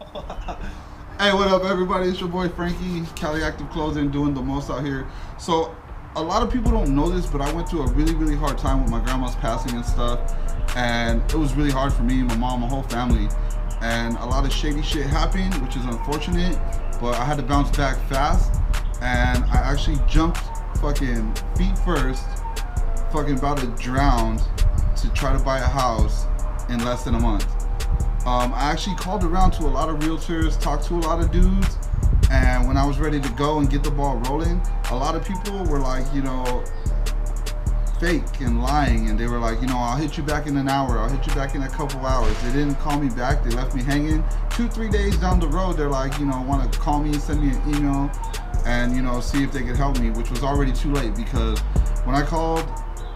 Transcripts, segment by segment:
Hey, what up, everybody? It's your boy Frankie, Cali Active Clothing, doing the most out here. So, a lot of people don't know this, but I went through a really, really hard time with my grandma's passing and stuff. And it was really hard for me, my mom, my whole family. And a lot of shady shit happened, which is unfortunate, but I had to bounce back fast. And I actually jumped fucking feet first, fucking about to drown to try to buy a house in less than a month. I actually called around to a lot of realtors, talked to a lot of dudes, and when I was ready to go and get the ball rolling, a lot of people were like, fake and lying, and they were like, I'll hit you back in an hour, I'll hit you back in a couple hours. They didn't call me back, they left me hanging. 2-3 days down the road, they're like, want to call me, send me an email, and see if they could help me, which was already too late, because when I called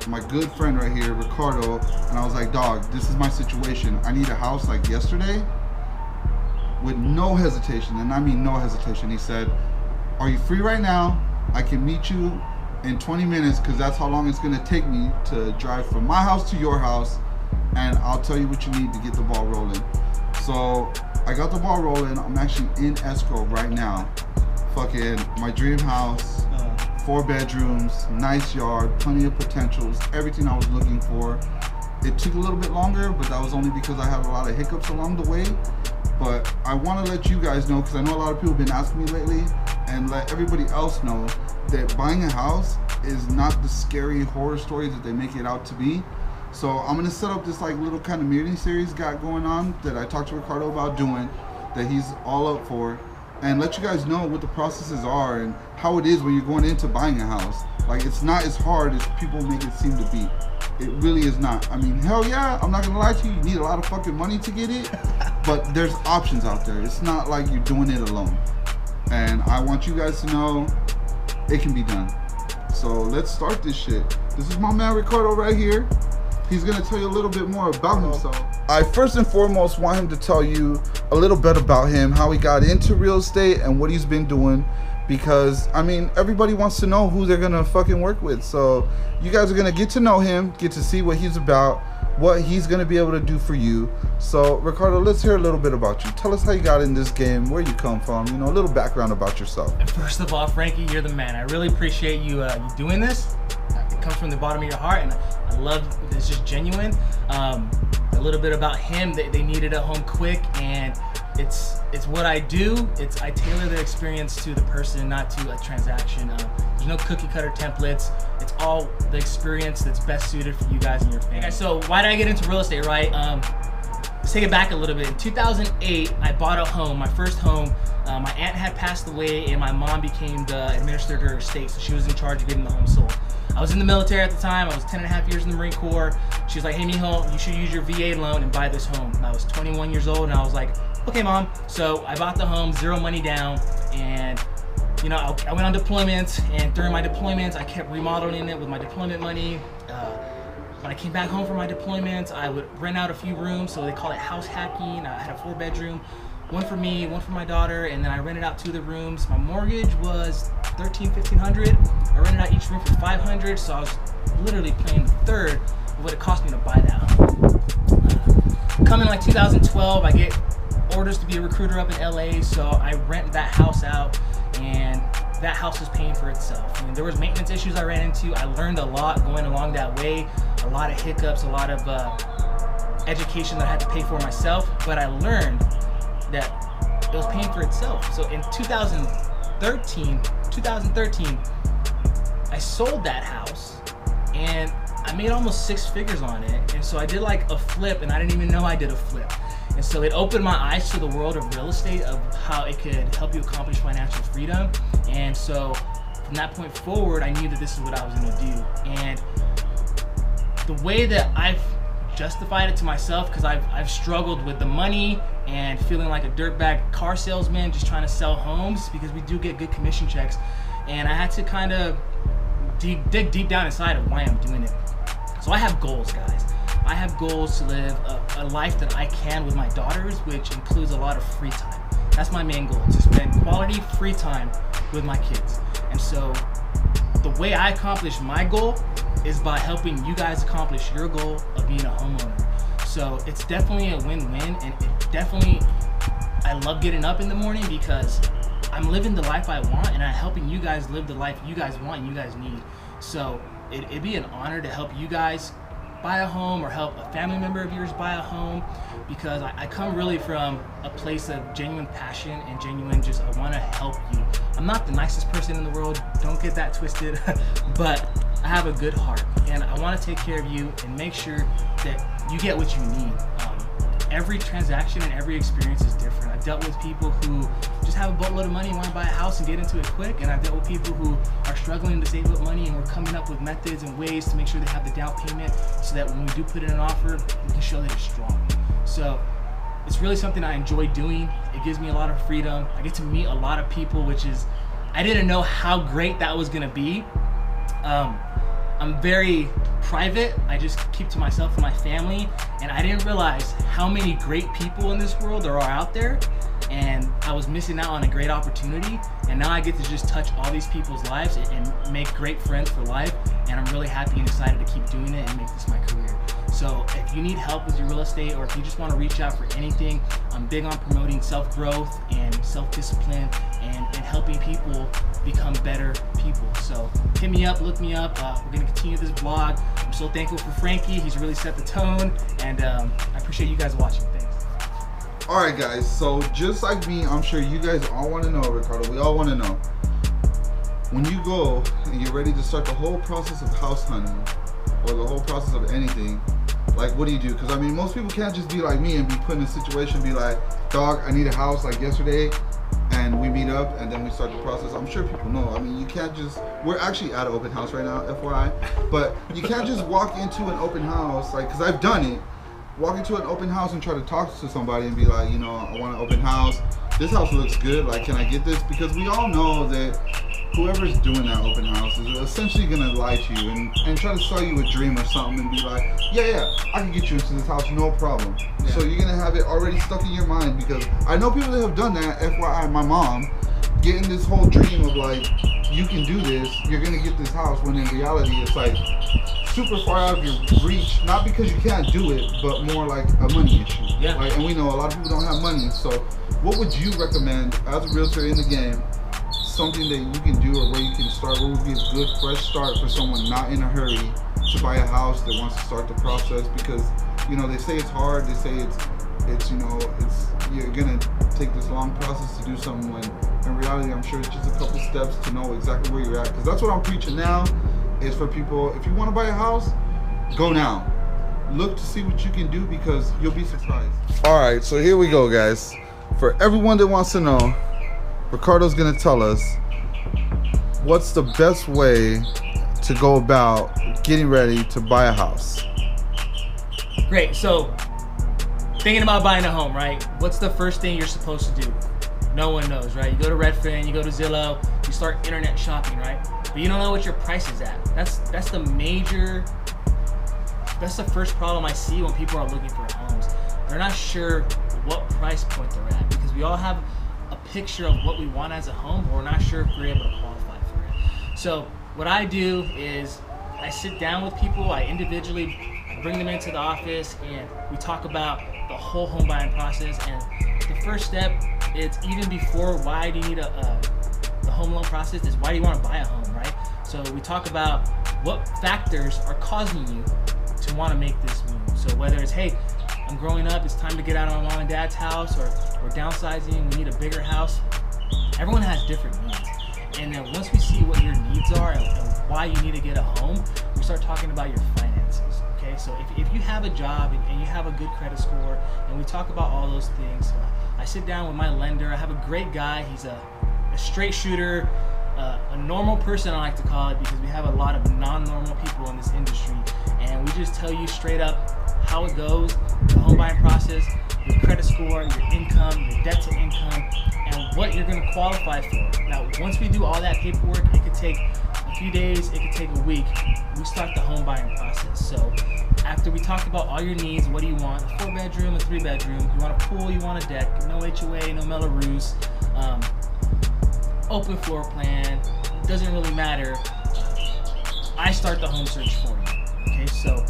my good friend right here, Ricardo, and I was like, dog, this is my situation. I need a house like yesterday. With no hesitation, and I mean no hesitation, he said, are you free right now? I can meet you in 20 minutes because that's how long it's going to take me to drive from my house to your house, and I'll tell you what you need to get the ball rolling. So I got the ball rolling. I'm actually in escrow right now. Fucking my dream house. 4 bedrooms, nice yard, plenty of potentials, everything I was looking for. It took a little bit longer, but that was only because I had a lot of hiccups along the way. But I want to let you guys know, because I know a lot of people have been asking me lately, and let everybody else know that buying a house is not the scary horror stories that they make it out to be. So I'm going to set up this like little kind of mini series got going on that I talked to Ricardo about doing, that he's all up for, and let you guys know what the processes are and how it is when you're going into buying a house. Like, it's not as hard as people make it seem to be. It really is not. I mean, hell yeah, I'm not gonna lie to you, you need a lot of fucking money to get it, but there's options out there. It's not like you're doing it alone. And I want you guys to know it can be done. So let's start this shit. This is my man Ricardo right here. He's gonna tell you a little bit more about himself. I first and foremost want him to tell you a little bit about him, how he got into real estate and what he's been doing, because I mean, everybody wants to know who they're gonna fucking work with. So you guys are gonna get to know him, get to see what he's about, what he's gonna be able to do for you. So Ricardo, let's hear a little bit about you. Tell us how you got in this game, where you come from, a little background about yourself. First of all, Frankie, you're the man. I really appreciate you doing this. It comes from the bottom of your heart, and I love it's just genuine. A little bit about him. They needed a home quick, and it's what I do. I tailor the experience to the person, not to a transaction. There's no cookie cutter templates. It's all the experience that's best suited for you guys and your family. So why did I get into real estate, right? Let's take it back a little bit. In 2008, I bought a home, my first home. My aunt had passed away, and my mom became the administrator of estate, so she was in charge of getting the home sold. I was in the military at the time. I was 10 and a half years in the Marine Corps. She was like, hey, mijo, you should use your VA loan and buy this home. And I was 21 years old, and I was like, okay, mom. So I bought the home, 0 money down, and I went on deployments, and during my deployments, I kept remodeling it with my deployment money. When I came back home from my deployments, I would rent out a few rooms, so they call it house hacking. I had a 4-bedroom, one for me, one for my daughter, and then I rented out 2 of the rooms. My mortgage was $1,300-$1,500. I rented out each room for $500, so I was literally paying a third of what it cost me to buy that home. Coming like 2012, I get orders to be a recruiter up in LA, so I rent that house out, and that house was paying for itself. I mean, there was maintenance issues I ran into. I learned a lot going along that way, a lot of hiccups, a lot of education that I had to pay for myself, but I learned that it was paying for itself. So in 2013, I sold that house, and I made almost 6 figures on it. And so I did like a flip, and I didn't even know I did a flip. And so it opened my eyes to the world of real estate, of how it could help you accomplish financial freedom. And so from that point forward, I knew that this is what I was gonna do. And the way that I've justified it to myself, because I've struggled with the money and feeling like a dirtbag car salesman just trying to sell homes, because we do get good commission checks, and I had to kind of dig deep down inside of why I'm doing it. So I have goals, guys. I have goals to live a life that I can with my daughters, which includes a lot of free time. That's my main goal, to spend quality free time with my kids. And so the way I accomplish my goal is by helping you guys accomplish your goal of being a homeowner. So it's definitely a win-win, and it definitely, I love getting up in the morning because I'm living the life I want, and I'm helping you guys live the life you guys want and you guys need. So it'd be an honor to help you guys buy a home or help a family member of yours buy a home, because I come really from a place of genuine passion and genuine just I want to help you. I'm not the nicest person in the world, don't get that twisted, but I have a good heart and I want to take care of you and make sure that you get what you need. Every transaction and every experience is different. I've dealt with people who just have a boatload of money and want to buy a house and get into it quick, and I've dealt with people who are struggling to save up money, and we're coming up with methods and ways to make sure they have the down payment so that when we do put in an offer, we can show that it's strong. So it's really something I enjoy doing. It gives me a lot of freedom. I get to meet a lot of people, which is, I didn't know how great that was gonna be. I'm very private. I just keep to myself and my family, and I didn't realize how many great people in this world there are out there, and I was missing out on a great opportunity, and now I get to just touch all these people's lives and make great friends for life, and I'm really happy and excited to keep doing it and make this my career. So if you need help with your real estate, or if you just want to reach out for anything, I'm big on promoting self-growth and self-discipline and helping people become better people. So hit me up, look me up. We're going to continue this vlog. I'm so thankful for Frankie. He's really set the tone, and I appreciate you guys watching. Thanks. All right, guys. So just like me, I'm sure you guys all want to know, Ricardo. We all want to know, when you go and you're ready to start the whole process of house hunting or the whole process of anything, like, what do you do? Because I mean, most people can't just be like me and be put in a situation, be like, dog, I need a house like yesterday, and we meet up and then we start the process. I'm sure people know. I mean, you can't just, we're actually at an open house right now, FYI, but you can't just walk into an open house, like, because I've done it, walk into an open house and try to talk to somebody and be like, you know, I want an open house. This house looks good, like, can I get this? Because we all know that whoever's doing that open house is essentially gonna lie to you and try to sell you a dream or something and be like, yeah, I can get you into this house, no problem. Yeah. So you're gonna have it already stuck in your mind, because I know people that have done that, FYI, my mom, getting this whole dream of like, you can do this, you're gonna get this house, when in reality it's like super far out of your reach, not because you can't do it, but more like a money issue. Yeah. Like, and we know a lot of people don't have money, so what would you recommend as a realtor in the game, something that you can do or where you can start? What would be a good fresh start for someone not in a hurry to buy a house that wants to start the process? Because, you know, they say it's hard, they say it's you know, it's, you're gonna take this long process to do something, when in reality I'm sure it's just a couple steps to know exactly where you're at. Because that's what I'm preaching now, is for people, if you want to buy a house, go now. Look to see what you can do, because you'll be surprised. All right, so here we go, guys. For everyone that wants to know, Ricardo's gonna tell us what's the best way to go about getting ready to buy a house. Great. So, thinking about buying a home, right? What's the first thing you're supposed to do? No one knows, right? You go to Redfin, you go to Zillow, you start internet shopping, right? But you don't know what your price is at. That's the first problem I see when people are looking for homes. They're not sure what price point they're at, because we all have a picture of what we want as a home, but we're not sure if we're able to qualify for it. So what I do is I sit down with people, I individually bring them into the office, and we talk about the whole home buying process. And the first step is, even before why do you need the home loan process, is why do you want to buy a home, right? So we talk about what factors are causing you to want to make this move. So whether it's, hey, I'm growing up, it's time to get out of my mom and dad's house, or we're downsizing, we need a bigger house. Everyone has different needs. And then once we see what your needs are and why you need to get a home, we start talking about your finances. Okay, so if you have a job and you have a good credit score, and we talk about all those things, I sit down with my lender. I have a great guy. He's a straight shooter, a normal person, I like to call it, because we have a lot of non-normal people in this industry, and we just tell you straight up how it goes, the home buying process, your credit score, your income, your debt to income, and what you're going to qualify for. Now, once we do all that paperwork, it could take a few days, it could take a week. We start the home buying process. So after we talk about all your needs, what do you want? A 4-bedroom, a 3-bedroom, you want a pool, you want a deck, no HOA, no Melrose, open floor plan, doesn't really matter. I start the home search for you. Okay, so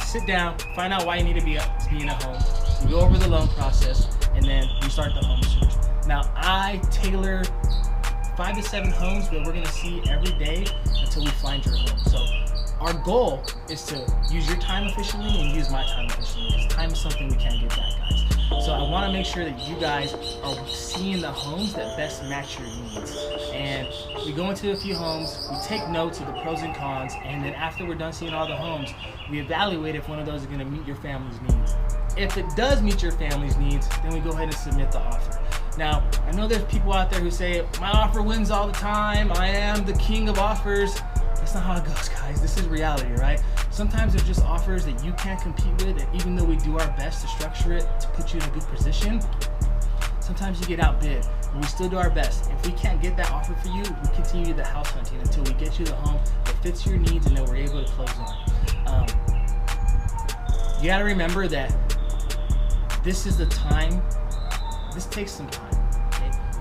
sit down, find out why you need to be in a home, we go over the loan process, and then we start the home search. Now, I tailor 5 to 7 homes that we're gonna see every day until we find your home. So our goal is to use your time efficiently and use my time efficiently, because time is something we can't get back, guys. So I want to make sure that you guys are seeing the homes that best match your needs. And we go into a few homes, we take notes of the pros and cons, and then after we're done seeing all the homes, we evaluate if one of those is going to meet your family's needs. If it does meet your family's needs, then we go ahead and submit the offer. Now, I know there's people out there who say, my offer wins all the time, I am the king of offers. That's not how it goes, guys. This is reality, right? Sometimes there's just offers that you can't compete with, and even though we do our best to structure it to put you in a good position, sometimes you get outbid, and we still do our best. If we can't get that offer for you, we continue the house hunting until we get you the home that fits your needs and that we're able to close on. You gotta remember that this is the time, this takes some time.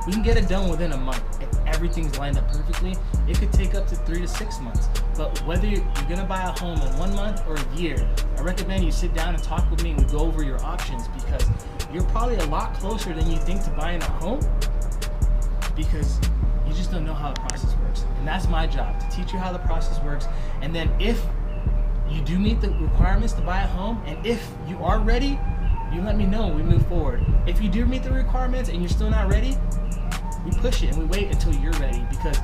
We can get it done within a month if everything's lined up perfectly. It could take up to 3 to 6 months. But whether you're gonna buy a home in 1 month or a year, I recommend you sit down and talk with me and we go over your options, because you're probably a lot closer than you think to buying a home, because you just don't know how the process works. And that's my job, to teach you how the process works. And then if you do meet the requirements to buy a home, and if you are ready, you let me know and we move forward. If you do meet the requirements and you're still not ready, we push it and we wait until you're ready, because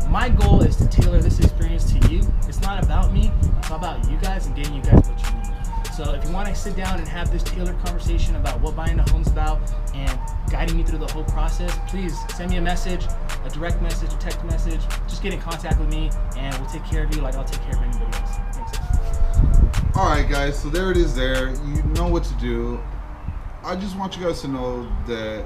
my goal is to tailor this experience to you. It's not about me, it's all about you guys and getting you guys what you need. So if you want to sit down and have this tailored conversation about what buying a home's about and guiding me through the whole process, please send me a message, a direct message, a text message. Just get in contact with me and we'll take care of you like I'll take care of anybody else. Thanks. Alright guys, so there it is there. You know what to do. I just want you guys to know that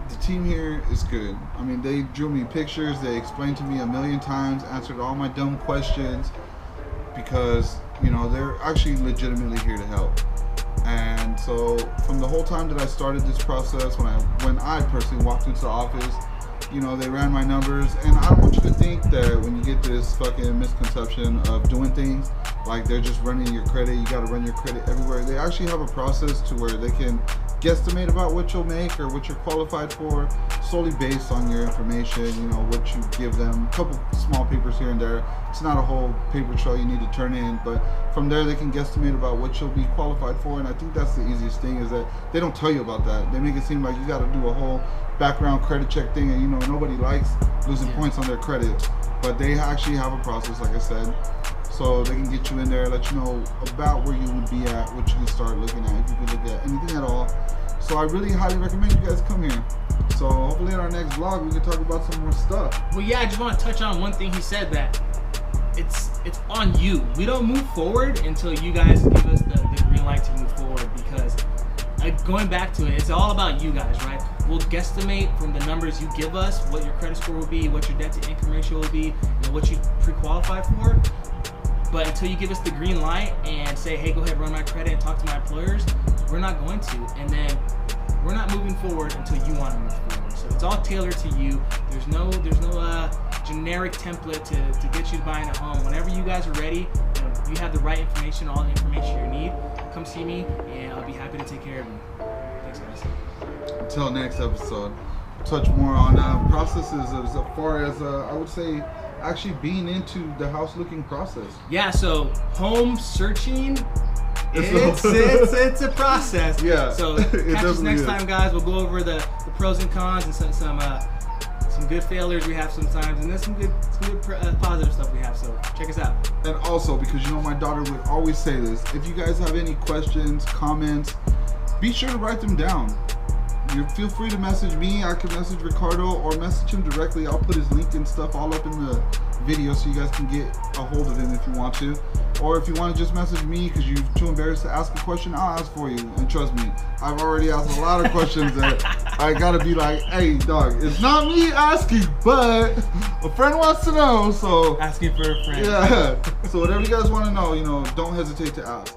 the team here is good. I mean, they drew me pictures, they explained to me a million times, answered all my dumb questions, because, you know, they're actually legitimately here to help. And so from the whole time that I started this process, when I personally walked into the office, you know, they ran my numbers, and I don't want you to think that when you get this fucking misconception of doing things like they're just running your credit, you got to run your credit everywhere. They actually have a process to where they can guesstimate about what you'll make or what you're qualified for, solely based on your information, you know, what you give them, a couple small papers here and there. It's not a whole paper trail you need to turn in, but from there they can guesstimate about what you'll be qualified for. And I think that's the easiest thing, is that they don't tell you about that. They make it seem like you got to do a whole background credit check thing, and you know, nobody likes losing points on their credit, but they actually have a process, like I said, so they can get you in there, let you know about where you would be at, what you can start looking at, if you can look at anything at all. So I really highly recommend you guys come here. So hopefully in our next vlog we can talk about some more stuff. Well, yeah, I just want to touch on one thing he said, that it's on you. We don't move forward until you guys give us the green light to move forward, because going back to it, it's all about you guys, right? We'll guesstimate from the numbers you give us what your credit score will be, what your debt to income ratio will be, and what you pre-qualify for. But until you give us the green light and say, hey, go ahead, run my credit and talk to my employers, we're not going to. And then we're not moving forward until you want to move forward. So it's all tailored to you. There's no generic template to get you buying a home. Whenever you guys are ready, you have the right information, all the information you need, come see me and I'll be happy to take care of you. Thanks, guys. Until next episode, touch more on processes as far as I would say actually being into the house looking process. Yeah, so home searching, it's a process. Yeah. So catch us next time, guys. We'll go over the pros and cons and some good failures we have sometimes, and then some good positive stuff we have. So check us out. And also, because you know my daughter would always say this, if you guys have any questions, comments, be sure to write them down. You feel free to message me. I can message Ricardo or message him directly. I'll put his link and stuff all up in the video so you guys can get a hold of him if you want to. Or if you want to just message me because you're too embarrassed to ask a question, I'll ask for you. And trust me, I've already asked a lot of questions that I gotta be like, hey dog, it's not me asking, but a friend wants to know, so asking for a friend. Yeah. So whatever you guys want to know, you know, don't hesitate to ask.